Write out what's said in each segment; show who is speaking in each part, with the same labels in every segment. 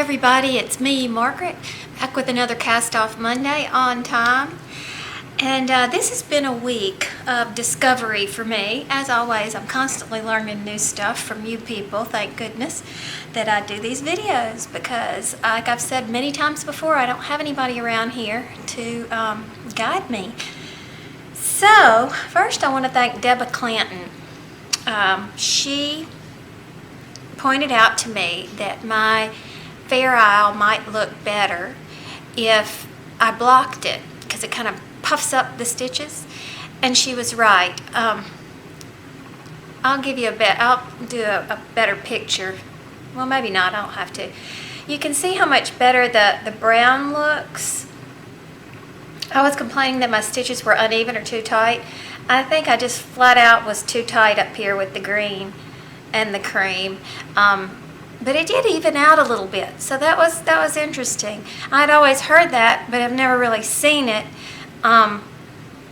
Speaker 1: everybody, it's me, Margaret, back with another Cast Off Monday on time. And this has been a week of discovery for me. As always, I'm constantly learning new stuff from you people. Thank goodness that I do these videos because, like I've said many times before, I don't have anybody around here to guide me. So, first I want to thank Deborah Clanton. She pointed out to me that my Fair Isle might look better if I blocked it because it kind of puffs up the stitches, and she was right. I'll do a better picture. Well, maybe not, I don't have to. You can see how much better the brown looks. I was complaining that my stitches were uneven or too tight. I think I just flat out was too tight up here with the green and the cream. But it did even out a little bit, so that was interesting. I'd always heard that, but I've never really seen it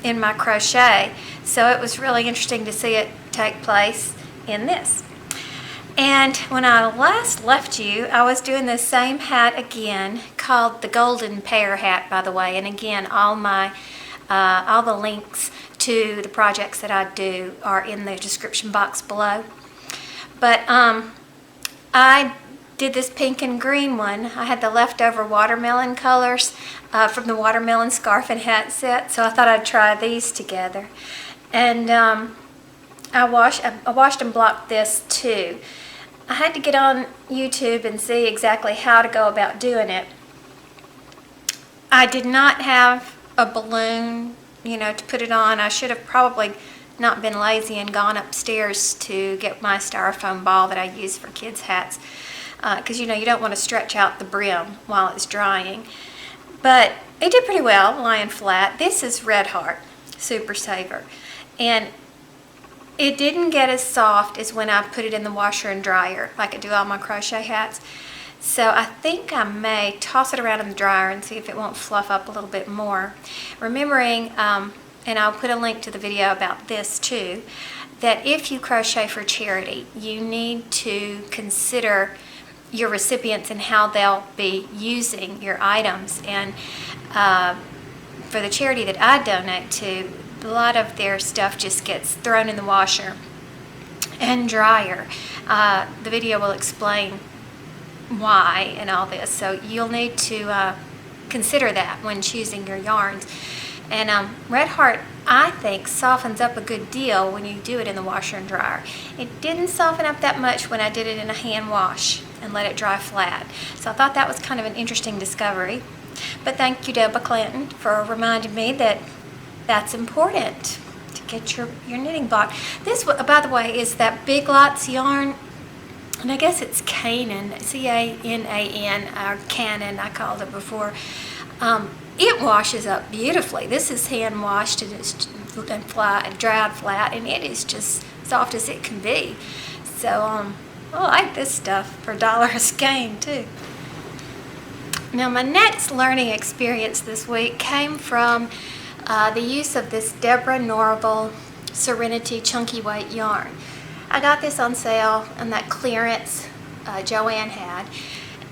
Speaker 1: in my crochet, so it was really interesting to see it take place in this. And when I last left you, I was doing the same hat again, called the Golden Pear hat, by the way. And again, all the links to the projects that I do are in the description box below. But I did this pink and green one. I had the leftover watermelon colors from the watermelon scarf and hat set, so I thought I'd try these together. And I washed and blocked this too. I had to get on YouTube and see exactly how to go about doing it. I did not have a balloon, to put it on. I should have probably not been lazy and gone upstairs to get my styrofoam ball that I use for kids' hats, because you don't want to stretch out the brim while it's drying. But it did pretty well lying flat. This is Red Heart Super Saver, and it didn't get as soft as when I put it in the washer and dryer like I do all my crochet hats. So I think I may toss it around in the dryer and see if it won't fluff up a little bit more. Remembering, and I'll put a link to the video about this too, that if you crochet for charity, you need to consider your recipients and how they'll be using your items. And for the charity that I donate to, a lot of their stuff just gets thrown in the washer and dryer. The video will explain why and all this, so you'll need to consider that when choosing your yarns. And Red Heart, I think, softens up a good deal when you do it in the washer and dryer. It didn't soften up that much when I did it in a hand wash and let it dry flat. So I thought that was kind of an interesting discovery. But thank you, Deborah Clanton, for reminding me that that's important to get your knitting block. This, by the way, is that Big Lots yarn, and I guess it's Canon, C-A-N-A-N, or Canon, I called it before. It washes up beautifully. This is hand washed and it's dried flat, and it is just soft as it can be. So I like this stuff for $1 a skein too. Now my next learning experience this week came from the use of this Deborah Norville Serenity Chunky Weight yarn. I got this on sale in that clearance Joanne had,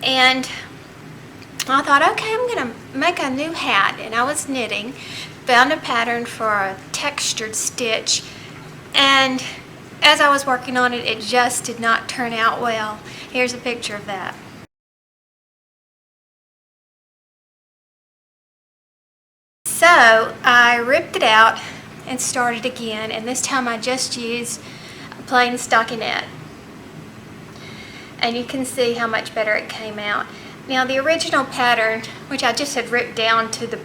Speaker 1: and I thought, okay, I'm going to make a new hat. And I was knitting, found a pattern for a textured stitch, and as I was working on it, it just did not turn out well. Here's a picture of that. So I ripped it out and started again, and this time I just used a plain stockinette. And you can see how much better it came out. Now the original pattern, which I just had ripped down to the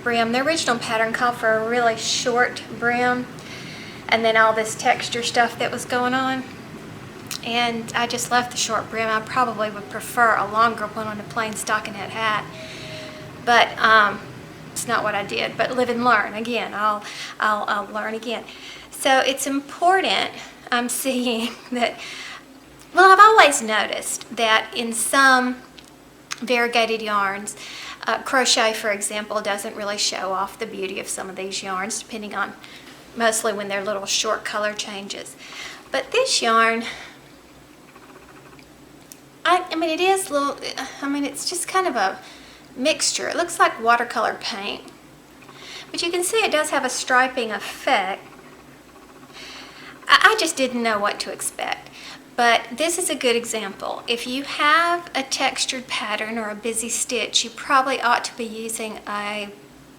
Speaker 1: brim, the original pattern called for a really short brim and then all this texture stuff that was going on. And I just left the short brim. I probably would prefer a longer one on a plain stockinette hat. But it's not what I did. But live and learn. Again, I'll learn again. So it's important, I'm seeing that, well, I've always noticed that in some variegated yarns, crochet, for example, doesn't really show off the beauty of some of these yarns, depending on mostly when they're little short color changes. But this yarn I mean, it is little, I mean, it's just kind of a mixture. It looks like watercolor paint. But you can see it does have a striping effect. I just didn't know what to expect. But this is a good example. If you have a textured pattern or a busy stitch, you probably ought to be using a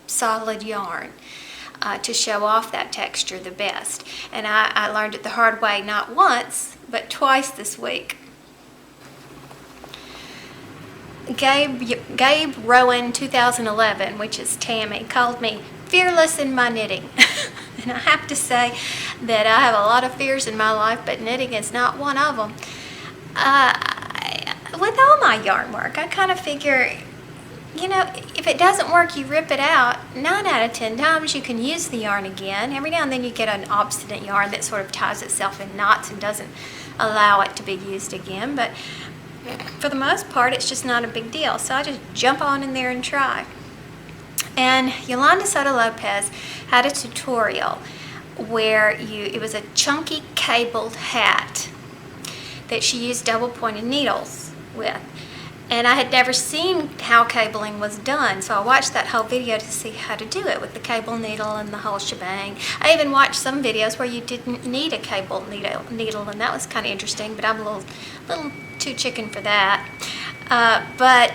Speaker 1: solid yarn to show off that texture the best. And I learned it the hard way, not once, but twice this week. Gabe Rowan 2011, which is Tammy, called me fearless in my knitting. And I have to say that I have a lot of fears in my life, but knitting is not one of them. With all my yarn work, I kind of figure, you know, if it doesn't work, you rip it out. 9 out of 10 times you can use the yarn again. Every now and then you get an obstinate yarn that sort of ties itself in knots and doesn't allow it to be used again. But for the most part, it's just not a big deal. So I just jump on in there and try. And Yolanda Soto Lopez had a tutorial where it was a chunky cabled hat that she used double pointed needles with. And I had never seen how cabling was done, so I watched that whole video to see how to do it with the cable needle and the whole shebang. I even watched some videos where you didn't need a cable needle, and that was kind of interesting, but I'm a little too chicken for that. But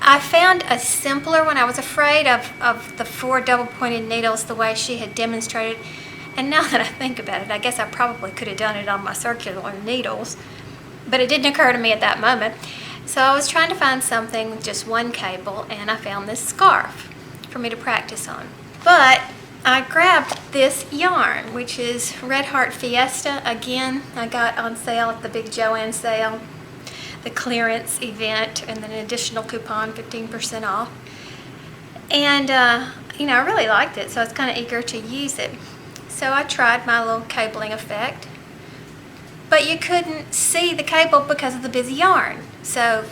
Speaker 1: I found a simpler one. I was afraid of the 4 double pointed needles the way she had demonstrated. And now that I think about it, I guess I probably could have done it on my circular needles. But it didn't occur to me at that moment. So I was trying to find something with just one cable, and I found this scarf for me to practice on. But I grabbed this yarn, which is Red Heart Fiesta. Again, I got on sale at the big Joann sale, the clearance event, and then an additional coupon, 15% off. And, you know, I really liked it, so I was kind of eager to use it. So I tried my little cabling effect. But you couldn't see the cable because of the busy yarn. So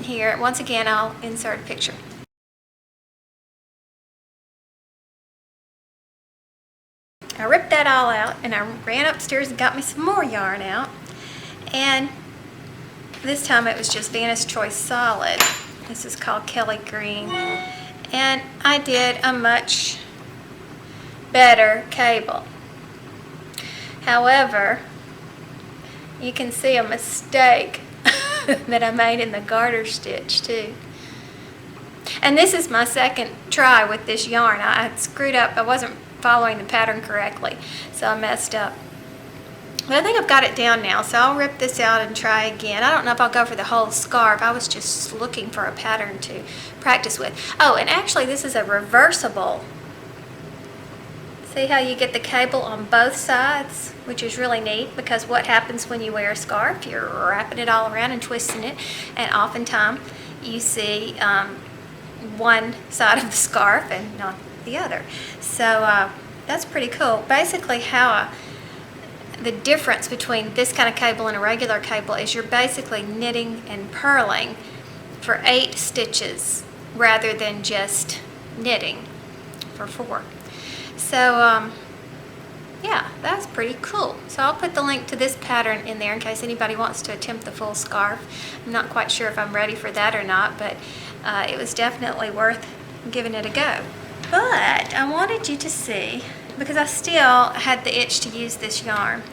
Speaker 1: here, once again, I'll insert a picture. I ripped that all out, and I ran upstairs and got me some more yarn out. And this time it was just Vanna's Choice Solid. This is called Kelly Green. And I did a much better cable. However, you can see a mistake that I made in the garter stitch too. And this is my second try with this yarn. I screwed up. I wasn't following the pattern correctly, so I messed up. But I think I've got it down now, so I'll rip this out and try again. I don't know if I'll go for the whole scarf. I was just looking for a pattern to practice with. Oh, and actually this is a reversible. See how you get the cable on both sides, which is really neat, because what happens when you wear a scarf? You're wrapping it all around and twisting it, and oftentimes you see one side of the scarf and not the other. So that's pretty cool. Basically how the difference between this kind of cable and a regular cable is you're basically knitting and purling for 8 stitches rather than just knitting for 4. So yeah, that's pretty cool. So I'll put the link to this pattern in there in case anybody wants to attempt the full scarf. I'm not quite sure if I'm ready for that or not, but it was definitely worth giving it a go. But I wanted you to see, because I still had the itch to use this yarn,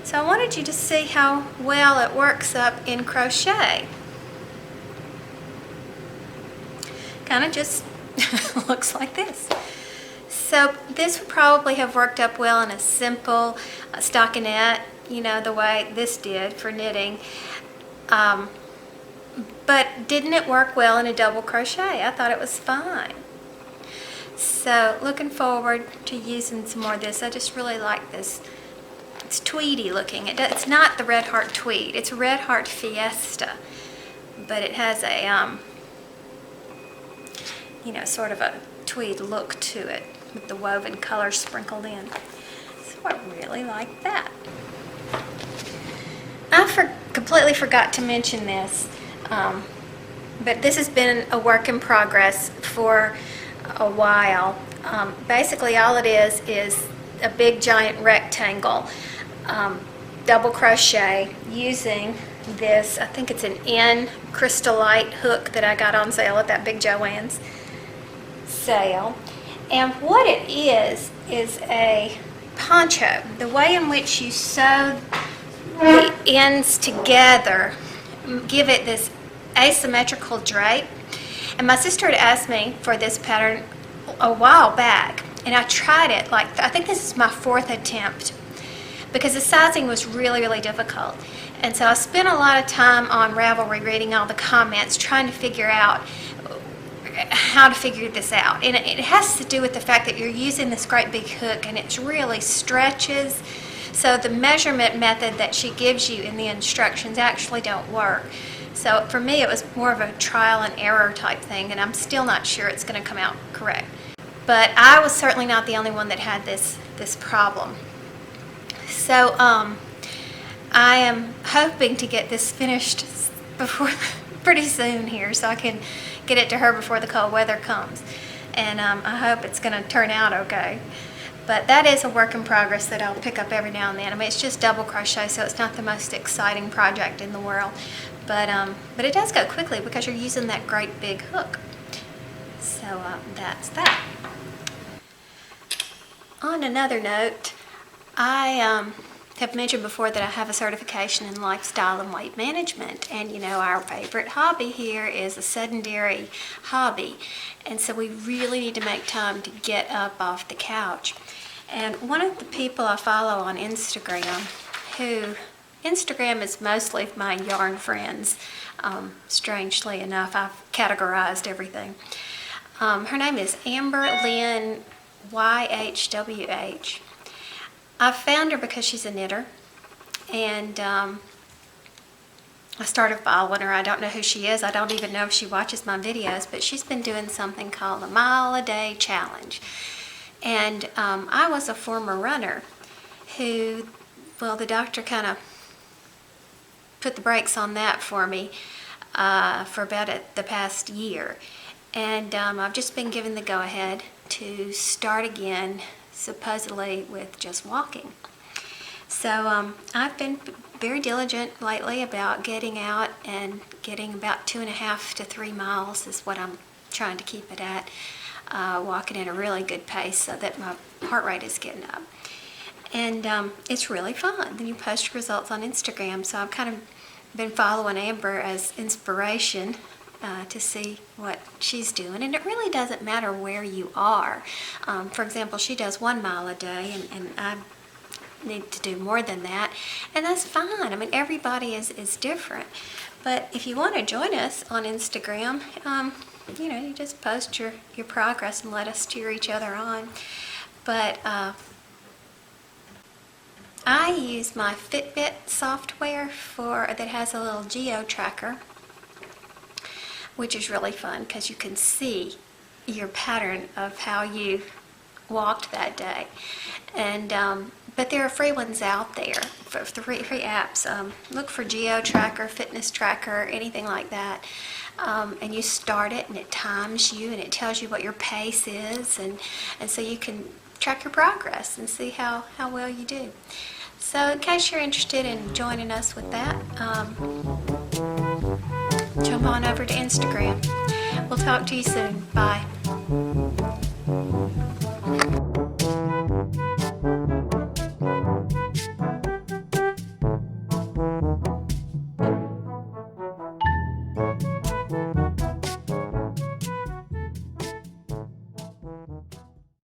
Speaker 1: so I wanted you to see how well it works up in crochet. Kind of just looks like this. So this would probably have worked up well in a simple stockinette, you know, the way this did for knitting. But didn't it work well in a double crochet? I thought it was fine. So looking forward to using some more of this. I just really like this. It's tweedy looking. It's not the Red Heart tweed. It's Red Heart Fiesta. But it has a, you know, sort of a tweed look to it, with the woven colors sprinkled in. So I really like that. I completely forgot to mention this, but this has been a work in progress for a while. Basically all it is a big giant rectangle double crochet using this, I think it's an N Crystalite hook that I got on sale at that big Joann's sale. And what it is a poncho. The way in which you sew the ends together give it this asymmetrical drape. And my sister had asked me for this pattern a while back, and I tried it, like, I think this is my 4th attempt, because the sizing was really, really difficult. And so I spent a lot of time on Ravelry reading all the comments, trying to figure out how to figure this out. And it has to do with the fact that you're using this great big hook and it really stretches. So the measurement method that she gives you in the instructions actually don't work. So for me, it was more of a trial and error type thing, and I'm still not sure it's going to come out correct. But I was certainly not the only one that had this problem. So I am hoping to get this finished before pretty soon here, so I can get it to her before the cold weather comes. And I hope it's going to turn out okay. But that is a work in progress that I'll pick up every now and then. I mean, it's just double crochet, so it's not the most exciting project in the world. But it does go quickly because you're using that great big hook. So that's that. On another note, I have mentioned before that I have a certification in lifestyle and weight management, and you know, our favorite hobby here is a sedentary hobby, and so we really need to make time to get up off the couch. And one of the people I follow on Instagram, Instagram is mostly my yarn friends, strangely enough. I've categorized everything. Her name is Amber Lynn YHWH. I found her because she's a knitter, and I started following her. I don't know who she is. I don't even know if she watches my videos, but she's been doing something called a mile a day challenge. And I was a former runner who, well, the doctor kind of put the brakes on that for me for about the past year. And I've just been given the go-ahead to start again, supposedly with just walking. So I've been very diligent lately about getting out and getting about 2.5 to 3 miles is what I'm trying to keep it at, walking at a really good pace so that my heart rate is getting up. And it's really fun. Then you post your results on Instagram, so I've kind of been following Amber as inspiration to see what she's doing. And it really doesn't matter where you are. For example, she does 1 mile a day, and I need to do more than that, and that's fine. I mean, everybody is different. But if you want to join us on Instagram, you know, you just post your progress and let us cheer each other on. But I use my Fitbit software that has a little geo tracker, which is really fun because you can see your pattern of how you walked that day. And but there are free ones out there, free apps. Look for Geo Tracker, Fitness Tracker, anything like that. And you start it and it times you and it tells you what your pace is, and so you can track your progress and see how well you do. So in case you're interested in joining us with that, jump on over to Instagram. We'll talk to you soon. Bye.